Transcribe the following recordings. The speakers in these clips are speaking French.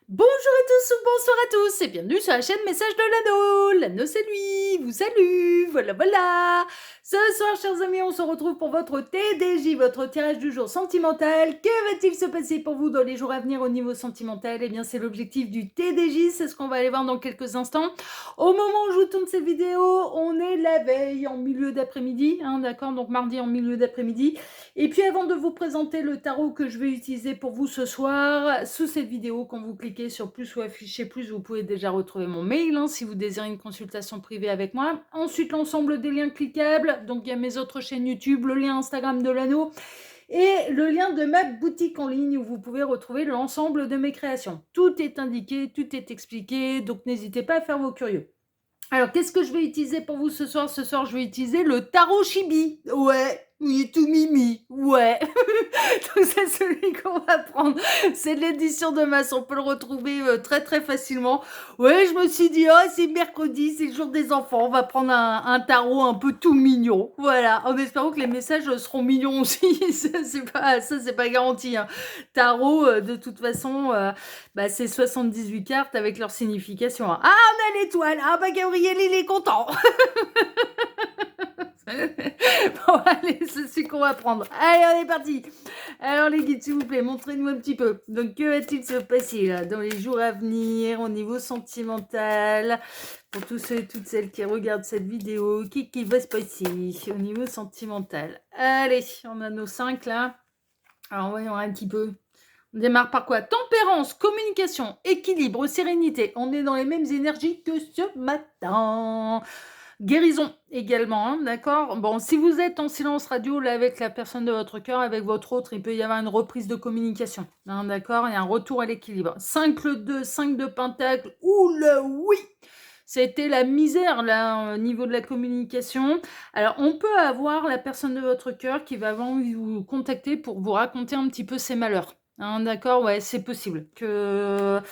Bonjour à tous ou bonsoir à tous et bienvenue sur la chaîne Message de l'Anneau. L'Anneau c'est lui, vous salue, voilà. Ce soir chers amis, on se retrouve pour votre TDJ, votre tirage du jour sentimental. Que va-t-il se passer pour vous dans les jours à venir au niveau sentimental? Eh bien c'est l'objectif du TDJ, c'est ce qu'on va aller voir dans quelques instants. Au moment où je vous tourne cette vidéo, on est la veille en milieu d'après-midi, d'accord, donc mardi en milieu d'après-midi. Et puis avant de vous présenter le tarot que je vais utiliser pour vous ce soir, sous cette vidéo, quand vous cliquez sur plus ou afficher plus, vous pouvez déjà retrouver mon mail si vous désirez une consultation privée avec moi. Ensuite, l'ensemble des liens cliquables, donc il y a mes autres chaînes YouTube, le lien Instagram de l'anneau et le lien de ma boutique en ligne où vous pouvez retrouver l'ensemble de mes créations. Tout est indiqué, tout est expliqué, donc n'hésitez pas à faire vos curieux. Alors, qu'est-ce que je vais utiliser pour vous ce soir? Ce soir, je vais utiliser le tarot chibi. Ouais, il est tout mimi. Ouais. Donc, c'est celui qu'on va prendre. C'est de l'édition de masse. On peut le retrouver très très facilement. Ouais, je me suis dit, oh, c'est mercredi, c'est le jour des enfants. On va prendre un tarot un peu tout mignon. Voilà. En espérant que les messages seront mignons aussi. Ça, c'est pas garanti. Tarot, de toute façon, c'est 78 cartes avec leur signification. Ah, on a l'étoile. Ah, bah, Gabriel, il est content. Bon, allez, c'est celui qu'on va prendre. Allez, on est parti. Alors, les guides, s'il vous plaît, montrez-nous un petit peu. Donc, que va-t-il se passer là, dans les jours à venir, au niveau sentimental, pour tous ceux et toutes celles qui regardent cette vidéo, qui va se passer au niveau sentimental? Allez, on a nos 5 là. Alors, voyons un petit peu. On démarre par quoi? Tempérance, communication, équilibre, sérénité. On est dans les mêmes énergies que ce matin. Guérison également, d'accord? Bon, si vous êtes en silence radio là avec la personne de votre cœur, avec votre autre, il peut y avoir une reprise de communication, d'accord? Et un retour à l'équilibre. 5 le 2, 5 de pentacle. Oula, oui! C'était la misère là au niveau de la communication. Alors, on peut avoir la personne de votre cœur qui va vous contacter pour vous raconter un petit peu ses malheurs. D'accord, ouais, c'est possible qu'elle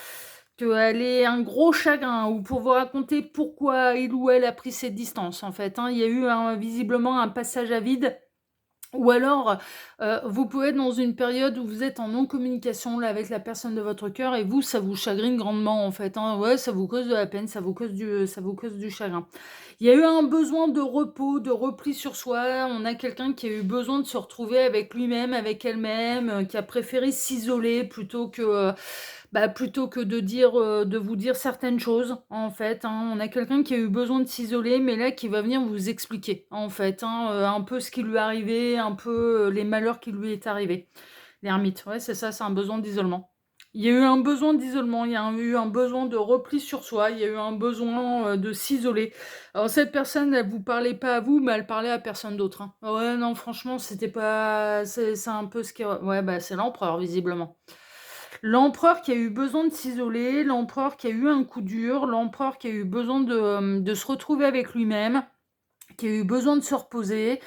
ait un gros chagrin ou pour vous raconter pourquoi il ou elle a pris ses distances en fait. Il y a eu visiblement un passage à vide. Ou alors, vous pouvez être dans une période où vous êtes en non-communication là, avec la personne de votre cœur et vous, ça vous chagrine grandement en fait. Ouais, ça vous cause de la peine, ça vous cause du chagrin. Il y a eu un besoin de repos, de repli sur soi. On a quelqu'un qui a eu besoin de se retrouver avec lui-même, avec elle-même, qui a préféré s'isoler plutôt que de vous dire certaines choses, en fait. On a quelqu'un qui a eu besoin de s'isoler, mais là, qui va venir vous expliquer, en fait, un peu ce qui lui est arrivé, un peu les malheurs qui lui est arrivé. L'ermite, ouais, c'est ça, c'est un besoin d'isolement. Il y a eu un besoin d'isolement, il y a eu un besoin de repli sur soi, il y a eu un besoin de s'isoler. Alors cette personne, elle vous parlait pas à vous, mais elle parlait à personne d'autre. Ouais, non, franchement, c'était pas... C'est un peu ce qui... Ouais, c'est l'empereur, visiblement. L'empereur qui a eu besoin de s'isoler, l'empereur qui a eu un coup dur, l'empereur qui a eu besoin de se retrouver avec lui-même, qui a eu besoin de se reposer,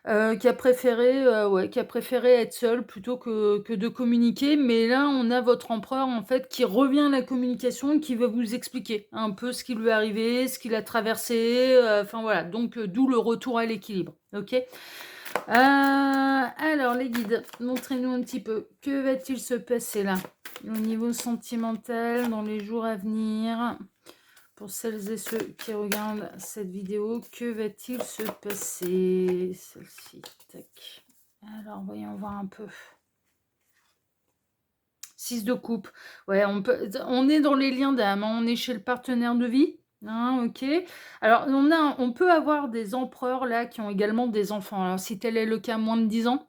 qui a préféré être seul plutôt que de communiquer. Mais là, on a votre empereur en fait qui revient à la communication et qui va vous expliquer un peu ce qui lui est arrivé, ce qu'il a traversé. Enfin voilà, donc d'où le retour à l'équilibre. Ok. Alors les guides, montrez-nous un petit peu. Que va-t-il se passer là au niveau sentimental dans les jours à venir? Pour celles et ceux qui regardent cette vidéo, que va-t-il se passer? Celle-ci, tac. Alors, voyons voir un peu. 6 de coupe. Ouais, on est dans les liens d'âme, on est chez le partenaire de vie. Ok. Alors, on peut avoir des empereurs là qui ont également des enfants. Alors, si tel est le cas, moins de 10 ans.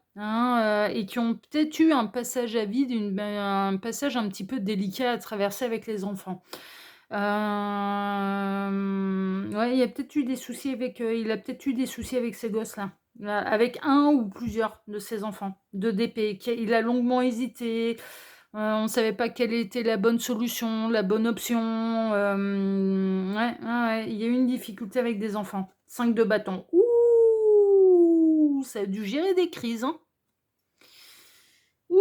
Et qui ont peut-être eu un passage à vide, un passage un petit peu délicat à traverser avec les enfants. Ouais, il a peut-être eu des soucis avec ces gosses-là. Avec un ou plusieurs de ses enfants de DP. Il a longuement hésité. On ne savait pas quelle était la bonne solution, la bonne option. Ouais, il y a eu une difficulté avec des enfants. 5 de bâton. Ouh, ça a dû gérer des crises, hein. Ouh,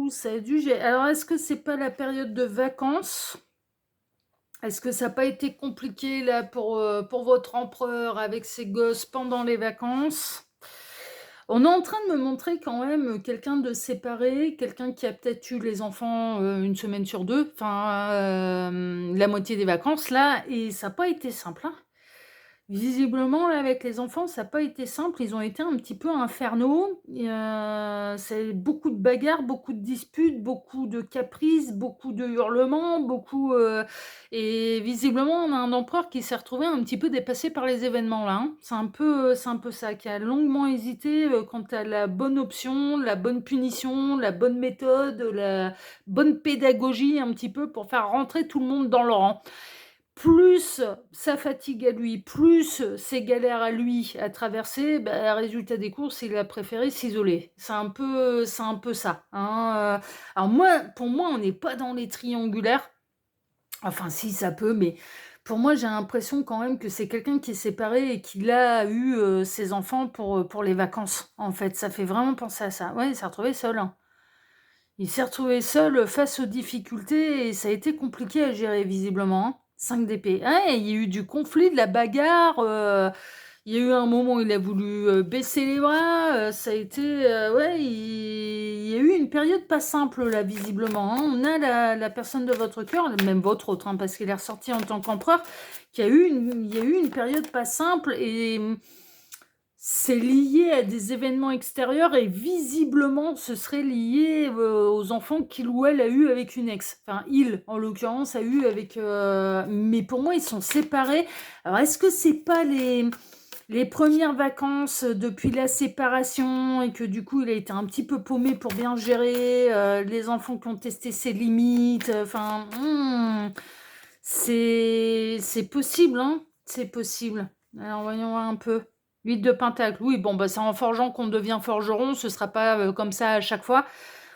ça a dû gérer. Alors, est-ce que c'est pas la période de vacances? Est-ce que ça n'a pas été compliqué là pour votre empereur avec ses gosses pendant les vacances? On est en train de me montrer quand même quelqu'un de séparé, quelqu'un qui a peut-être eu les enfants, 1 semaine sur 2, enfin, la moitié des vacances là et ça a pas été simple, hein. Visiblement, là, avec les enfants, ça a pas été simple. Ils ont été un petit peu infernaux et c'est beaucoup de bagarres, beaucoup de disputes, beaucoup de caprices, beaucoup de hurlements, beaucoup, et visiblement, on a un empereur qui s'est retrouvé un petit peu dépassé par les événements, là, hein. C'est un peu ça, qui a longuement hésité, quant à la bonne option, la bonne punition, la bonne méthode, la bonne pédagogie un petit peu pour faire rentrer tout le monde dans le rang. Plus sa fatigue à lui, plus ses galères à lui à traverser, bah, résultat des courses, il a préféré s'isoler. C'est un peu ça, hein, alors moi, pour moi, on n'est pas dans les triangulaires. Enfin si, ça peut, mais pour moi, j'ai l'impression quand même que c'est quelqu'un qui est séparé et qui a eu, ses enfants pour les vacances, en fait. Ça fait vraiment penser à ça. Ouais, il s'est retrouvé seul, hein. Il s'est retrouvé seul, face aux difficultés et ça a été compliqué à gérer visiblement, hein. 5 d'épée. Ouais, il y a eu du conflit, de la bagarre, il y a eu un moment où il a voulu, baisser les bras, ça a été, ouais, il y a eu une période pas simple là visiblement, hein. On a la personne de votre cœur, même votre autre, hein, parce qu'il est ressorti en tant qu'empereur, il y a eu une période pas simple et c'est lié à des événements extérieurs et visiblement, ce serait lié, aux enfants qu'il ou elle a eu avec une ex. Enfin, il, en l'occurrence, a eu avec, mais pour moi, ils sont séparés. Alors, est-ce que c'est pas les premières vacances depuis la séparation et que du coup, il a été un petit peu paumé pour bien gérer, les enfants qui ont testé ses limites, enfin, c'est possible, hein, c'est possible. Alors, voyons voir un peu. 8 de pentacle, oui, bon, bah, c'est en forgeant qu'on devient forgeron, ce sera pas, comme ça à chaque fois.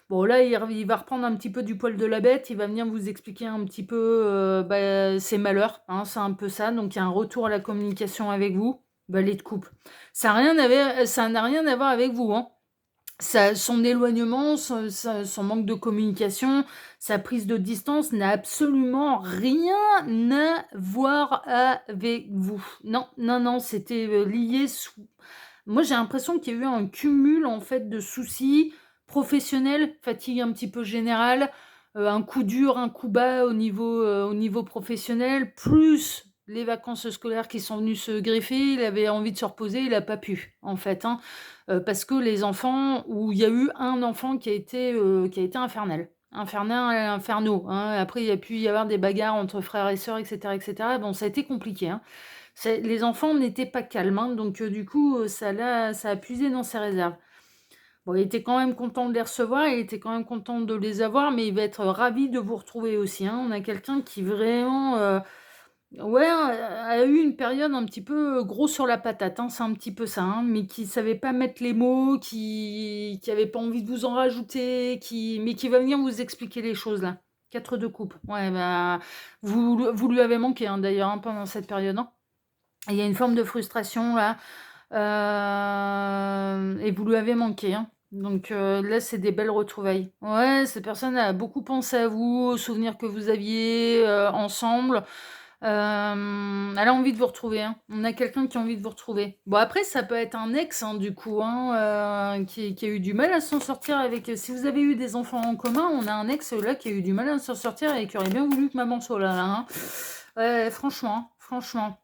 Bon, là, il va reprendre un petit peu du poil de la bête, il va venir vous expliquer un petit peu, bah, ses malheurs, hein, c'est un peu ça. Donc il y a un retour à la communication avec vous. Balai de coupe. Ça n'a rien à voir avec vous, hein. Son éloignement, son manque de communication, sa prise de distance n'a absolument rien à voir avec vous. Non, non, non, c'était lié sous. Moi, j'ai l'impression qu'il y a eu un cumul en fait de soucis professionnels, fatigue un petit peu générale, un coup dur, un coup bas au niveau professionnel, plus les vacances scolaires qui sont venues se greffer. Il avait envie de se reposer, il a pas pu, en fait, hein, parce que les enfants où il y a eu un enfant qui a été infernal, infernaux, hein. Après, il y a pu y avoir des bagarres entre frères et sœurs, et cetera, et cetera. Bon, ça a été compliqué, hein. Les enfants n'étaient pas calmes, hein, donc du coup, ça a puisé dans ses réserves. Bon, il était quand même content de les recevoir, il était quand même content de les avoir, mais il va être ravi de vous retrouver aussi, hein. On a quelqu'un qui vraiment, ouais, a eu une période un petit peu gros sur la patate, hein, c'est un petit peu ça, hein, mais qui savait pas mettre les mots, qui avait pas envie de vous en rajouter, mais qui va venir vous expliquer les choses là. 4 de coupe. Ouais, bah, vous lui avez manqué, hein, d'ailleurs, hein, pendant cette période, hein. Il y a une forme de frustration là, et vous lui avez manqué, hein. Donc là, c'est des belles retrouvailles. Ouais, cette personne a beaucoup pensé à vous, aux souvenirs que vous aviez, ensemble. Elle a envie de vous retrouver, hein. On a quelqu'un qui a envie de vous retrouver. Bon après, ça peut être un ex, hein, du coup, hein, qui a eu du mal à s'en sortir avec, si vous avez eu des enfants en commun, on a un ex, là, qui a eu du mal à s'en sortir et qui aurait bien voulu que maman soit là, hein. Ouais, franchement, franchement.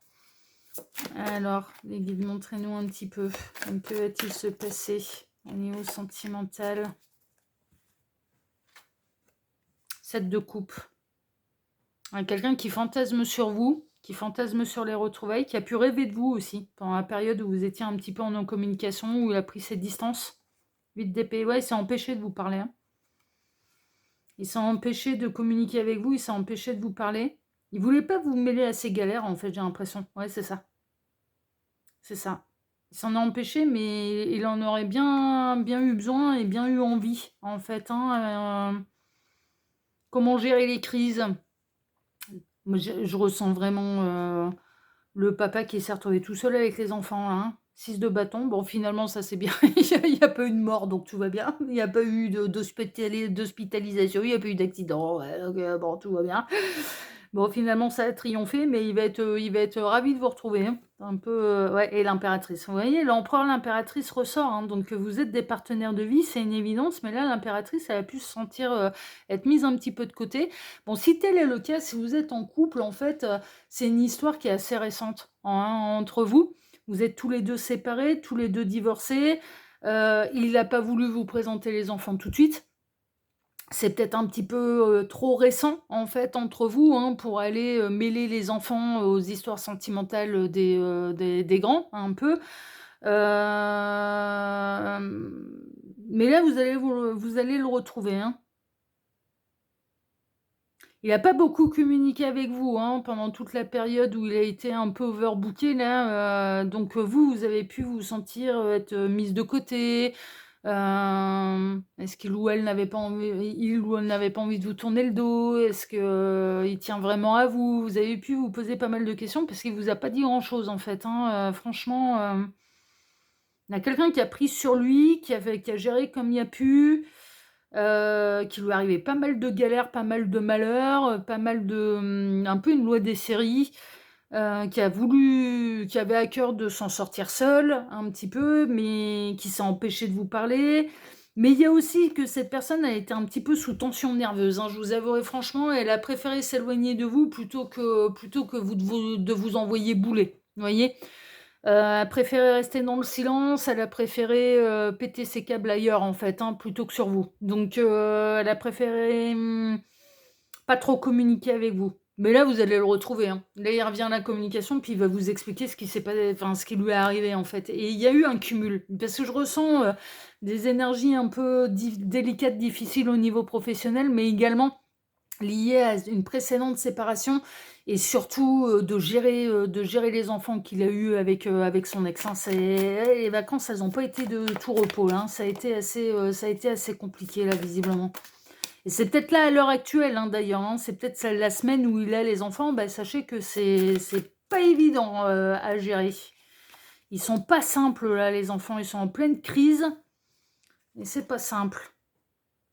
Alors, les guides, montrez-nous un petit peu. Que va-t-il se passer au niveau sentimental? 7 de coupe. Quelqu'un qui fantasme sur vous, qui fantasme sur les retrouvailles, qui a pu rêver de vous aussi, pendant la période où vous étiez un petit peu en non-communication, où il a pris ses distances. 8 d'épée, ouais, il s'est empêché de vous parler, hein. Il s'est empêché de communiquer avec vous, il s'est empêché de vous parler. Il voulait pas vous mêler à ses galères, en fait, j'ai l'impression. Ouais, c'est ça. C'est ça. Il s'en a empêché, mais il en aurait bien, bien eu besoin et bien eu envie, en fait, hein. Comment gérer les crises? Moi, je ressens vraiment le papa qui s'est retrouvé tout seul avec les enfants, là, hein. 6 de bâton. Bon, finalement, ça c'est bien. Il y a pas eu de mort, donc tout va bien. Il y a pas eu d'hospitalisation, il y a pas eu d'accident. Ouais, donc bon, tout va bien. Bon, finalement, ça a triomphé, mais il va être ravi de vous retrouver, hein. Un peu, ouais, et l'impératrice. Vous voyez, l'empereur, l'impératrice ressort, hein, donc vous êtes des partenaires de vie, c'est une évidence, mais là, l'impératrice, elle a pu se sentir, être mise un petit peu de côté. Bon, si tel est le cas, si vous êtes en couple, en fait, c'est une histoire qui est assez récente, hein, entre vous. Vous êtes tous les 2 séparés, tous les 2 divorcés. Il n'a pas voulu vous présenter les enfants tout de suite. C'est peut-être un petit peu, trop récent, en fait, entre vous, hein, pour aller, mêler les enfants aux histoires sentimentales, des grands, un peu. Mais là, vous allez le retrouver, hein. Il a pas beaucoup communiqué avec vous, hein, pendant toute la période où il a été un peu overbooké là, donc vous avez pu vous sentir, être, mise de côté. Est-ce qu'il ou elle n'avait pas envie il ou elle n'avait pas envie de vous tourner le dos? Est-ce que, il tient vraiment à vous? Vous avez pu vous poser pas mal de questions parce qu'il vous a pas dit grand-chose en fait, hein, franchement, il y a quelqu'un qui a pris sur lui, qui a géré comme il a pu. Qu'il lui arrivait pas mal de galères, pas mal de malheurs, pas mal de, un peu une loi des séries, qui avait à cœur de s'en sortir seul, un petit peu, mais qui s'est empêché de vous parler. Mais il y a aussi que cette personne a été un petit peu sous tension nerveuse, hein, je vous avouerai franchement, elle a préféré s'éloigner de vous plutôt que de vous envoyer bouler, vous voyez? Elle a préféré rester dans le silence, elle a préféré, péter ses câbles ailleurs en fait, hein, plutôt que sur vous. Donc elle a préféré, pas trop communiquer avec vous. Mais là, vous allez le retrouver, hein. Là, il revient à la communication, puis il va vous expliquer ce qui lui est arrivé en fait. Et il y a eu un cumul, parce que je ressens, des énergies un peu délicates, difficiles au niveau professionnel, mais également lié à une précédente séparation et surtout, de gérer les enfants qu'il a eus avec son ex, hein. Les vacances, elles ont pas été de tout repos, hein. Ça a été assez compliqué là, visiblement. Et c'est peut-être là à l'heure actuelle, hein, d'ailleurs, hein, c'est peut-être celle la semaine où il a les enfants, bah, sachez que c'est pas évident, à gérer. Ils sont pas simples là, les enfants, ils sont en pleine crise et c'est pas simple.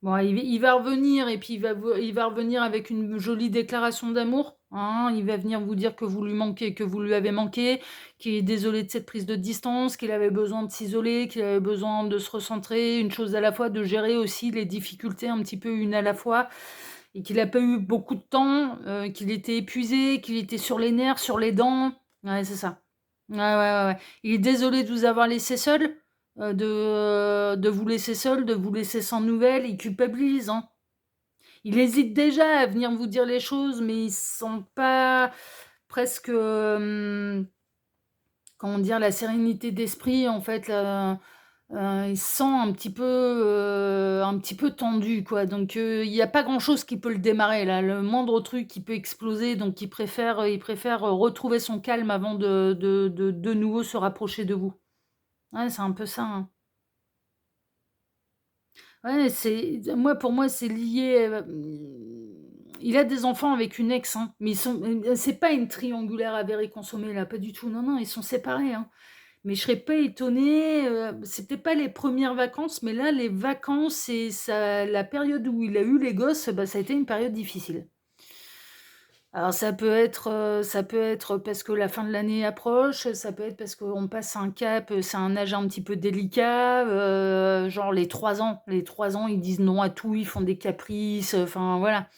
Bon, il va revenir et puis il va revenir avec une jolie déclaration d'amour, hein. Il va venir vous dire que vous lui manquez, que vous lui avez manqué, qu'il est désolé de cette prise de distance, qu'il avait besoin de s'isoler, qu'il avait besoin de se recentrer, une chose à la fois, de gérer aussi les difficultés un petit peu une à la fois et qu'il a pas eu beaucoup de temps, qu'il était épuisé, qu'il était sur les nerfs, sur les dents. Ouais, c'est ça. Ouais, ouais, ouais, ouais. Il est désolé de vous avoir laissé seul, de vous laisser seul, de vous laisser sans nouvelles. Il culpabilise, hein. Il hésite déjà à venir vous dire les choses, mais il sent pas presque, comment dire? La sérénité d'esprit, en fait, il se sent un petit peu tendu, quoi. Donc il y a pas grand-chose qui peut le démarrer, là. Le moindre truc qui peut exploser, donc il préfère retrouver son calme avant de nouveau se rapprocher de vous. Ouais, c'est un peu ça, hein. Ouais, pour moi, c'est lié, il a des enfants avec une ex, hein, mais c'est pas une triangulaire avérée consommée là, pas du tout. Non, non, ils sont séparés, hein. Mais je serais pas étonnée, c'est peut-être pas les premières vacances, mais là, les vacances et la période où il a eu les gosses, bah, ça a été une période difficile. Alors ça peut être parce que la fin de l'année approche, ça peut être parce qu'on passe un cap, c'est un âge un petit peu délicat, genre les 3 ans. Les 3 ans, ils disent non à tout, ils font des caprices, enfin voilà.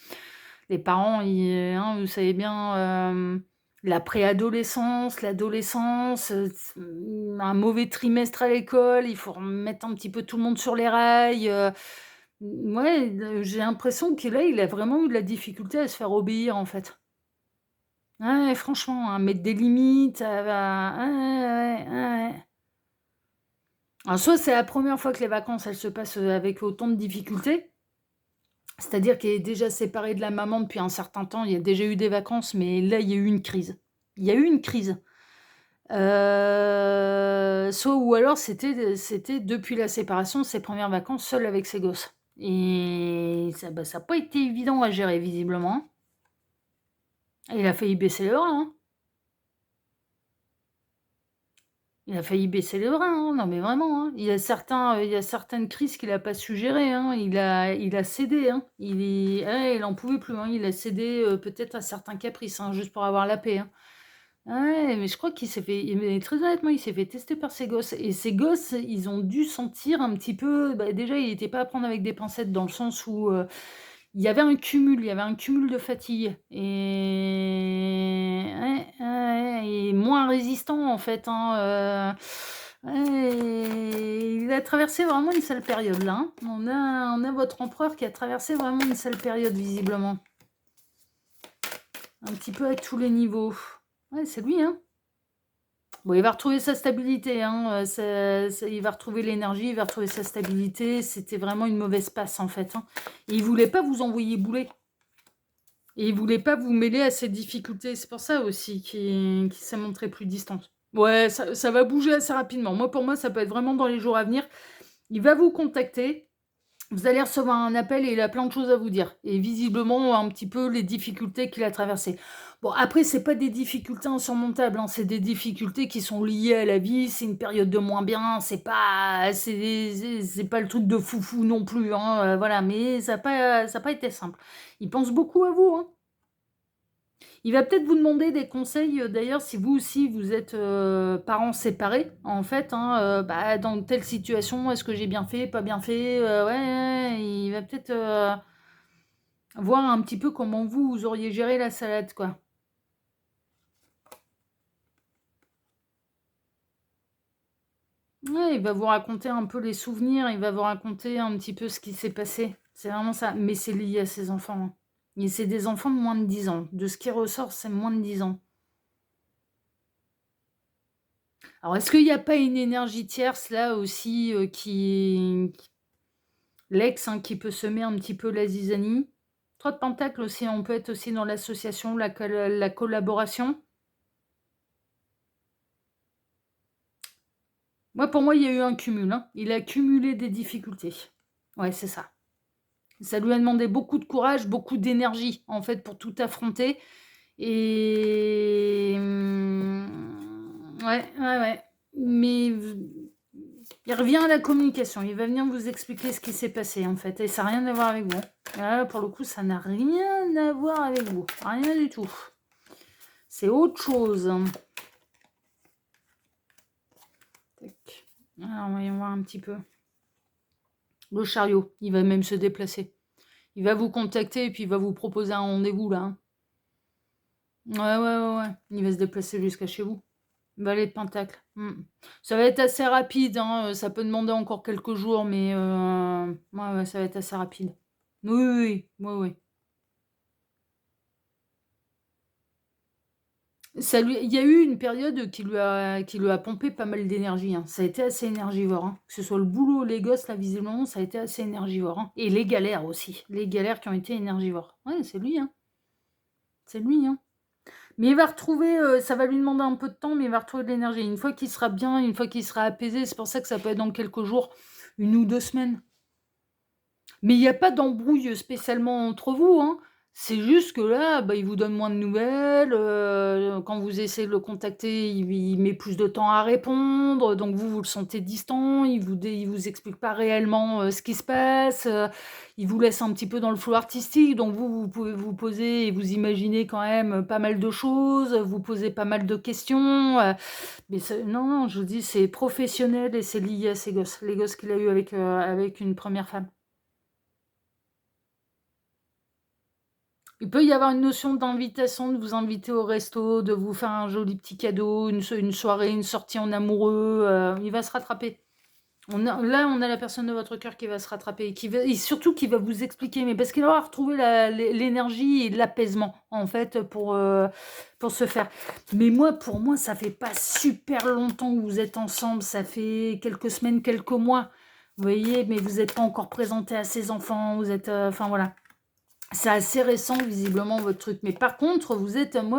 Les parents, hein, vous savez bien, la préadolescence, l'adolescence, un mauvais trimestre à l'école, il faut remettre un petit peu tout le monde sur les rails, ouais, j'ai l'impression que là, il a vraiment eu de la difficulté à se faire obéir, en fait. Ouais, franchement, hein, mettre des limites, ouais, ouais, ouais, ouais. Alors soit c'est la première fois que les vacances, elles se passent, avec autant de difficultés, c'est-à-dire qu'il est déjà séparé de la maman depuis un certain temps, il y a déjà eu des vacances, mais là, il y a eu une crise. Il y a eu une crise. Soit ou alors c'était depuis la séparation, ses premières vacances seul avec ses gosses et ça, bah, ça a pas été évident à gérer visiblement, hein. Il a failli baisser les bras, hein. Il a failli baisser les bras, hein. Non, mais vraiment, hein. Il y a certaines crises qu'il a pas su gérer, hein. Il a cédé, hein. Il en pouvait plus, hein. Il a cédé, peut-être à certains caprices, hein, juste pour avoir la paix, hein. Ouais, mais je crois qu'il s'est fait mais très honnêtement, il s'est fait tester par ses gosses et ses gosses, ils ont dû sentir un petit peu bah, déjà, il était pas à prendre avec des pincettes dans le sens où, il y avait un cumul de fatigue et ouais, ouais, ouais et moins résistant en fait, hein, ouais, il a traversé vraiment une sale période là, hein. On a votre empereur qui a traversé vraiment une sale période visiblement. Un petit peu à tous les niveaux. Ouais, c'est lui, hein. Bon, il va retrouver sa stabilité, hein, il va retrouver l'énergie, il va retrouver sa stabilité. C'était vraiment une mauvaise passe en fait, hein. Et il voulait pas vous envoyer bouler. Et il voulait pas vous mêler à ses difficultés. C'est pour ça aussi qu'il s'est montré plus distant. Ouais, ça va bouger assez rapidement. Moi, pour moi, ça peut être vraiment dans les jours à venir. Il va vous contacter. Vous allez recevoir un appel et il a plein de choses à vous dire. Et visiblement, un petit peu les difficultés qu'il a traversées. Bon, après, c'est pas des difficultés insurmontables, hein, c'est des difficultés qui sont liées à la vie. C'est une période de moins bien. C'est pas le truc de foufou non plus, hein, voilà. Mais ça a pas été simple. Il pense beaucoup à vous, hein. Il va peut-être vous demander des conseils, d'ailleurs, si vous aussi vous êtes parents séparés, en fait, hein, bah, dans telle situation, est-ce que j'ai bien fait, pas bien fait, ouais, ouais, il va peut-être voir un petit peu comment vous auriez géré la salade, quoi. Ouais, il va vous raconter un peu les souvenirs, il va vous raconter un petit peu ce qui s'est passé. C'est vraiment ça, mais c'est lié à ses enfants, hein. Et c'est des enfants de moins de 10 ans. De ce qui ressort, c'est moins de 10 ans. Alors, est-ce qu'il n'y a pas une énergie tierce là aussi l'ex, hein, qui peut semer un petit peu la zizanie? 3 de pentacles aussi, on peut être aussi dans l'association, la collaboration. Moi, pour moi, il y a eu un cumul, hein. Il a cumulé des difficultés. Ouais, c'est ça. Ça lui a demandé beaucoup de courage, beaucoup d'énergie, en fait, pour tout affronter. Et ouais, ouais, ouais. Mais il revient à la communication. Il va venir vous expliquer ce qui s'est passé, en fait. Et ça n'a rien à voir avec vous. Là, pour le coup, ça n'a rien à voir avec vous. Rien du tout. C'est autre chose. Tac. Alors, voyons voir un petit peu. Le chariot, il va même se déplacer. Il va vous contacter et puis il va vous proposer un rendez-vous, là, hein. Ouais, ouais, ouais, ouais. Il va se déplacer jusqu'à chez vous. Valet de Pentacle. Ça va être assez rapide, hein, ça peut demander encore quelques jours, mais ouais, ouais, ça va être assez rapide. Oui, oui, oui, oui, oui. Il y a eu une période qui lui a pompé pas mal d'énergie, hein. Ça a été assez énergivore, hein. Que ce soit le boulot, les gosses, là, visiblement, ça a été assez énergivore, hein. Et les galères aussi. Les galères qui ont été énergivores. Ouais, c'est lui, hein. C'est lui, hein. Mais il va retrouver, ça va lui demander un peu de temps, mais il va retrouver de l'énergie. Une fois qu'il sera bien, une fois qu'il sera apaisé, c'est pour ça que ça peut être dans quelques jours, 1 ou 2 semaines. Mais il y a pas d'embrouille spécialement entre vous, hein. C'est juste que là, bah, il vous donne moins de nouvelles, quand vous essayez de le contacter, il met plus de temps à répondre, donc vous le sentez distant, il vous explique pas réellement, ce qui se passe, il vous laisse un petit peu dans le flou artistique, donc vous pouvez vous poser et vous imaginer quand même, pas mal de choses, vous posez pas mal de questions, mais non, non, je vous dis, c'est professionnel et c'est lié à ses gosses, les gosses qu'il a eu avec une première femme. Il peut y avoir une notion d'invitation, de vous inviter au resto, de vous faire un joli petit cadeau, une soirée, une sortie en amoureux, il va se rattraper. On a la personne de votre cœur qui va se rattraper et surtout qui va vous expliquer, mais parce qu'il aura retrouvé l'énergie et l'apaisement, en fait, pour se faire. Mais moi, pour moi, ça fait pas super longtemps que vous êtes ensemble, ça fait quelques semaines, quelques mois. Vous voyez, mais vous n'êtes pas encore présenté à ses enfants, vous êtes, enfin voilà. C'est assez récent, visiblement, votre truc. Mais par contre,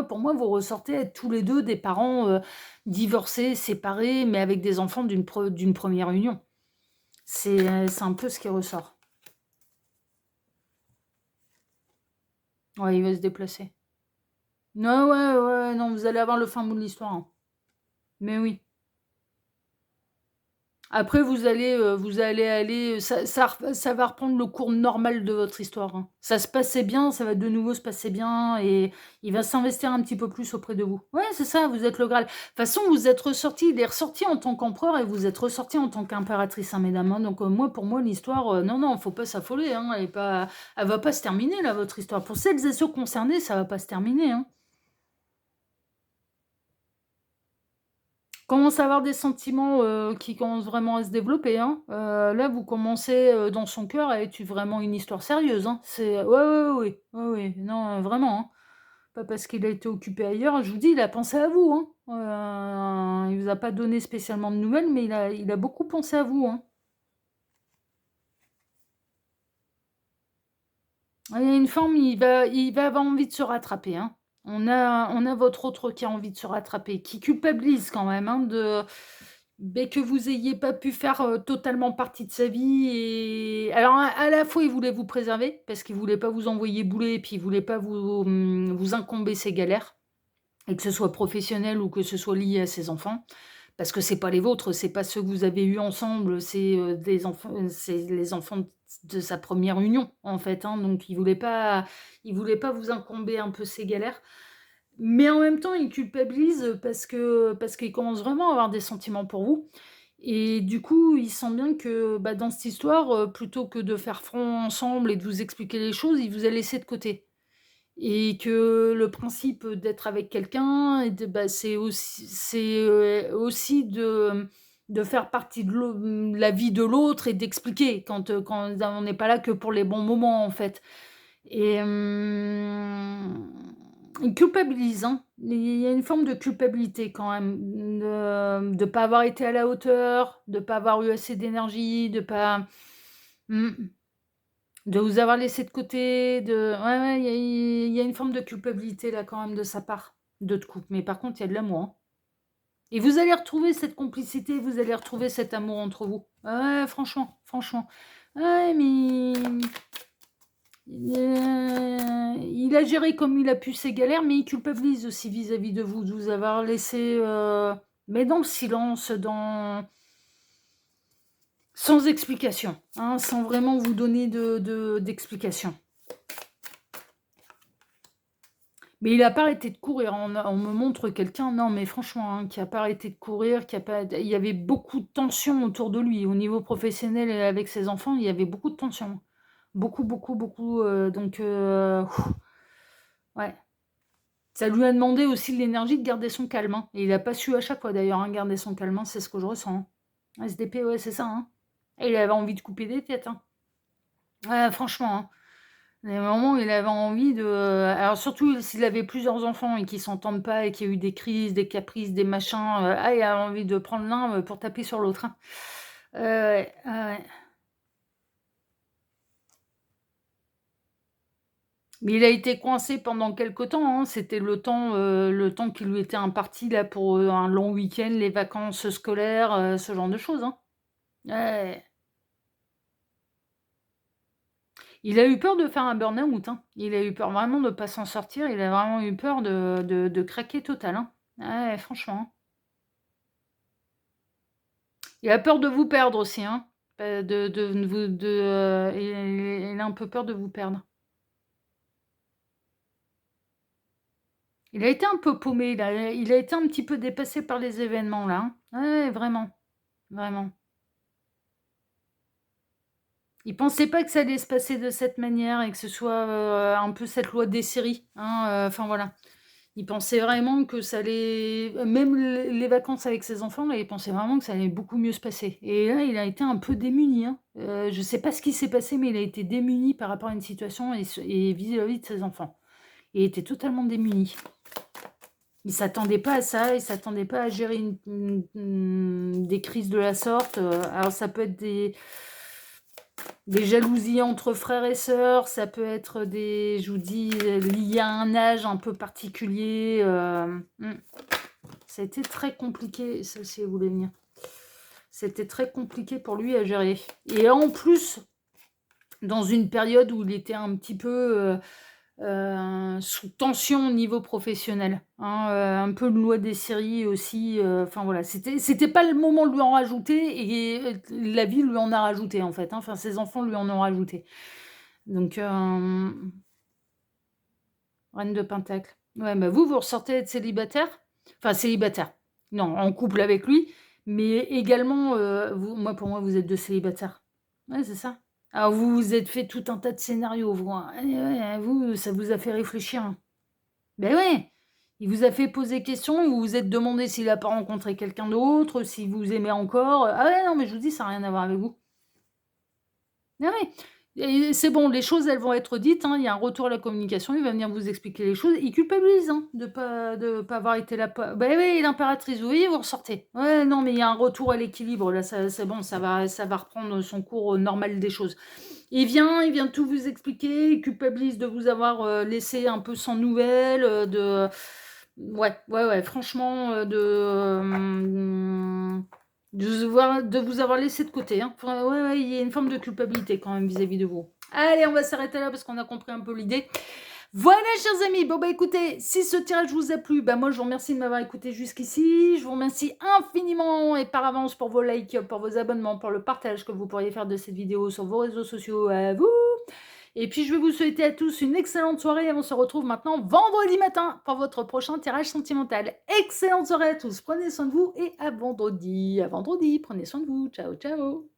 pour moi, vous ressortez être tous les deux des parents divorcés, séparés, mais avec des enfants d'une première union. C'est un peu ce qui ressort. Ouais, il va se déplacer. Non, ouais, ouais, non, vous allez avoir le fin mot de l'histoire, hein. Mais oui. Après vous allez aller, ça va reprendre le cours normal de votre histoire, hein. Ça se passait bien, ça va de nouveau se passer bien et il va s'investir un petit peu plus auprès de vous. Ouais, c'est ça, vous êtes le Graal. De toute façon, vous êtes ressorti, il est ressorti en tant qu'empereur et vous êtes ressorti en tant qu'impératrice, hein, mesdames, hein. Donc moi, pour moi, l'histoire, non, non, faut pas s'affoler, hein, elle va pas se terminer là, votre histoire. Pour celles et ceux concernés, ça va pas se terminer, hein. Commence à avoir des sentiments, qui commencent vraiment à se développer, hein. Là, vous commencez, dans son cœur à être vraiment une histoire sérieuse, hein. C'est ouais, ouais, ouais, ouais, ouais, ouais, non, vraiment, hein. Pas parce qu'il a été occupé ailleurs. Je vous dis, il a pensé à vous, hein. Il vous a pas donné spécialement de nouvelles, mais il a beaucoup pensé à vous, hein. Ah, il y a une forme, il va avoir envie de se rattraper, hein. On a votre autre qui a envie de se rattraper, qui culpabilise quand même, hein, beh, que vous ayez pas pu faire, totalement partie de sa vie et alors à la fois, il voulait vous préserver parce qu'il voulait pas vous envoyer bouler et puis il voulait pas vous incomber ses galères et que ce soit professionnel ou que ce soit lié à ses enfants. Parce que c'est pas les vôtres, c'est pas ceux que vous avez eus ensemble, c'est les enfants de sa première union, en fait, hein, donc il voulait pas vous incomber un peu ses galères. Mais en même temps, il culpabilise, parce qu'il commence vraiment à avoir des sentiments pour vous et du coup, il sent bien que, bah, dans cette histoire, plutôt que de faire front ensemble et de vous expliquer les choses, il vous a laissé de côté et que le principe d'être avec quelqu'un et bah, aussi de faire partie de la vie de l'autre et d'expliquer quand on n'est pas là que pour les bons moments, en fait. Et il culpabilise, hein. Il y a une forme de culpabilité quand même, de pas avoir été à la hauteur, de pas avoir eu assez d'énergie, de pas mmh, de vous avoir laissé de côté, ouais, ouais, il y a une forme de culpabilité là quand même de sa part, de votre couple. Mais par contre, il y a de l'amour, hein. Et vous allez retrouver cette complicité, vous allez retrouver cet amour entre vous. Ouais, franchement, franchement. Ouais, mais il a géré comme il a pu ses galères, mais il culpabilise aussi vis-à-vis de vous avoir laissé, mais dans le silence, sans explication, hein, sans vraiment vous donner d'explication. Mais il a pas arrêté de courir. On me montre quelqu'un, non mais franchement, hein, qui a pas arrêté de courir, qui a pas il y avait beaucoup de tensions autour de lui. Au niveau professionnel et avec ses enfants, il y avait beaucoup de tensions. Beaucoup, beaucoup, beaucoup, donc ouais. Ça lui a demandé aussi de l'énergie de garder son calme, hein, et il a pas su à chaque fois d'ailleurs, hein, garder son calme, hein, c'est ce que je ressens, hein. SDP, ouais, c'est ça, hein. Et il avait envie de couper des têtes, hein. Ouais, franchement, hein. Il y a des moments où il avait envie de alors surtout s'il avait plusieurs enfants et qu'ils s'entendent pas et qu'il y a eu des crises, des caprices, des machins, il a envie de prendre l'un, pour taper sur l'autre, hein. Ouais, ouais, ouais. Mais il a été coincé pendant quelque temps, hein. C'était le temps qui lui était imparti là pour, un long week-end, les vacances scolaires, ce genre de choses, hein. Ouais. Il a eu peur de faire un burn-out, hein. Il a eu peur vraiment de pas s'en sortir. Il a vraiment eu peur de craquer total, hein. Ouais, franchement, hein. Il a peur de vous perdre aussi, hein. De vous il a un peu peur de vous perdre. Il a été un peu paumé, il a été un petit peu dépassé par les événements là, hein. Ouais, vraiment, vraiment. Il pensait pas que ça allait se passer de cette manière et que ce soit, un peu cette loi des séries, hein, enfin voilà. Il pensait vraiment que ça allait même les vacances avec ses enfants, là, il pensait vraiment que ça allait beaucoup mieux se passer et là, il a été un peu démuni, hein. Je sais pas ce qui s'est passé, mais il a été démuni par rapport à une situation et vis-à-vis de ses enfants. Il était totalement démuni. Il s'attendait pas à ça, il s'attendait pas à gérer des crises de la sorte, alors ça peut être des jalousies entre frères et sœurs, ça peut être je vous dis, lié à un âge un peu particulier, ça a été très compliqué, ça, si vous voulez venir. C'était très compliqué pour lui à gérer et en plus, dans une période où il était un petit peu, sous tension au niveau professionnel, hein, un peu une loi des séries aussi, enfin voilà, c'était pas le moment de lui en rajouter et la vie lui en a rajouté en fait, hein, enfin ses enfants lui en ont rajouté. Donc reine de pentacle. Ouais, bah, vous ressortez être célibataire? Enfin célibataire, non, en couple avec lui, mais également, pour moi, vous êtes 2 célibataires. Ouais, c'est ça. Alors vous vous êtes fait tout un tas de scénarios, vous, hein. Eh ouais, vous, ça vous a fait réfléchir, hein. Beh, ouais! Il vous a fait poser question, vous vous êtes demandé s'il a pas rencontré quelqu'un d'autre, si vous aimez encore, ah ouais, non, mais je vous dis, ça a rien à voir avec vous. Ah ouais et c'est bon, les choses, elles vont être dites, hein, il y a un retour à la communication, il va venir vous expliquer les choses. Il culpabilise, hein, de pas avoir été là pa beh, oui, l'impératrice, oui, vous ressortez. Ouais, non, mais il y a un retour à l'équilibre, là, ça c'est bon, ça va reprendre son cours, normal des choses. Il vient tout vous expliquer, il culpabilise de vous avoir, laissé un peu sans nouvelles, ouais, ouais, ouais, franchement, de vous avoir laissé de côté, hein. Enfin, ouais, ouais, il y a une forme de culpabilité quand même vis-à-vis de vous. Allez, on va s'arrêter là parce qu'on a compris un peu l'idée. Voilà, chers amis, bon bah écoutez, si ce tirage vous a plu, bah moi je vous remercie de m'avoir écouté jusqu'ici. Je vous remercie infiniment et par avance pour vos likes, pour vos abonnements, pour le partage que vous pourriez faire de cette vidéo sur vos réseaux sociaux à vous. Et puis je vais vous souhaiter à tous une excellente soirée et on se retrouve maintenant vendredi matin pour votre prochain tirage sentimental. Excellente soirée à tous, prenez soin de vous et à vendredi. À vendredi, prenez soin de vous. Ciao, ciao.